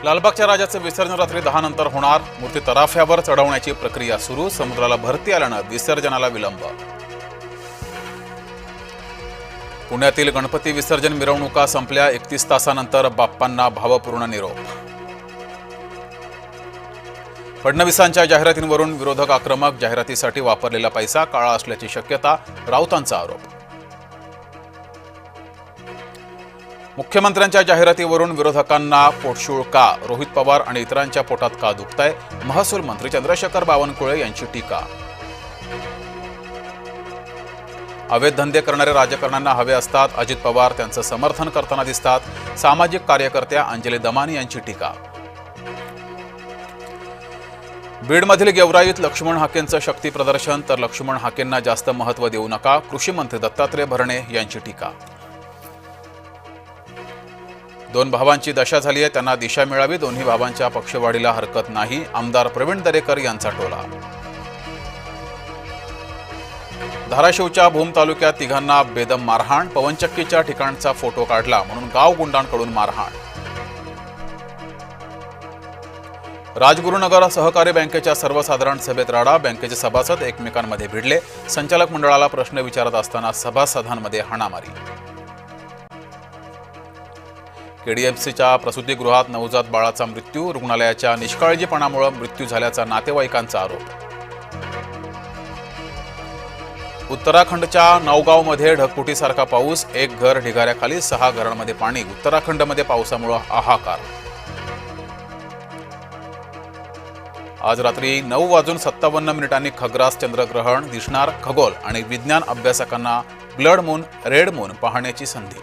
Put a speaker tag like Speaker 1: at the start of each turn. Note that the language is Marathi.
Speaker 1: लालबागच्या राजाचं विसर्जन रात्री 10 नंतर होणार. मूर्ती तराफ्यावर चढवण्याची प्रक्रिया सुरू. समुद्राला भरती आल्यानं विसर्जनाला विलंब. पुण्यातील गणपती विसर्जन मिरवणुका संपल्या. 31 तासानंतर बाप्पांना भावपूर्ण निरोप. फडणवीसांच्या जाहिरातींवरून विरोधक आक्रमक. जाहिरातीसाठी वापरलेला पैसा काळा असल्याची शक्यता. राऊतांचा आरोप. मुख्यमंत्र्यांच्या जाहिरातीवरून विरोधकांना पोटशूळ का? रोहित पवार आणि इतरांच्या पोटात का दुखतंय? महसूल मंत्री चंद्रशेखर बावनकुळे यांची टीका. अवैध धंदे करणारे राजकारण्यांना हवे असतात. अजित पवार त्यांचं समर्थन करताना दिसतात. सामाजिक कार्यकर्त्या अंजली दमानी यांची टीका. बीडमधील गेवराईत लक्ष्मण हाकेंचं शक्ती प्रदर्शन. तर लक्ष्मण हाकेंना जास्त महत्त्व देऊ नका. कृषी मंत्री दत्तात्रय भरणे यांची टीका. 2 भावांची दशा झाली आहे, त्यांना दिशा मिळावी. दोन्ही भावांच्या पक्षवाढीला हरकत नाही. आमदार प्रवीण दरेकर यांचा टोला. धाराशिवच्या भूम तालुक्यात तिघांना बेदम मारहाण. पवनचक्कीच्या ठिकाणचा फोटो काढला म्हणून गाव गुंडांकडून मारहाण. राजगुरुनगर सहकारी बँकेच्या सर्वसाधारण सभेत राडा. बँकेचे सभासद एकमेकांमध्ये भिडले. संचालक मंडळाला प्रश्न विचारत असताना सभासदांमध्ये हाणामारी. केडीएफसीच्या प्रसूतीगृहात नवजात बाळाचा मृत्यू. रुग्णालयाच्या निष्काळजीपणामुळे मृत्यू झाल्याचा नातेवाईकांचा आरोप. उत्तराखंडच्या नौगावमध्ये ढगफुटीसारखा पाऊस. 1 घर ढिगाऱ्याखाली, 6 घरांमध्ये पाणी. उत्तराखंडमध्ये पावसामुळे हाहाकार. आज रात्री 9:57 खग्रास चंद्रग्रहण दिसणार. खगोल आणि विज्ञान अभ्यासकांना ब्लड मून, रेड मून पाहण्याची संधी.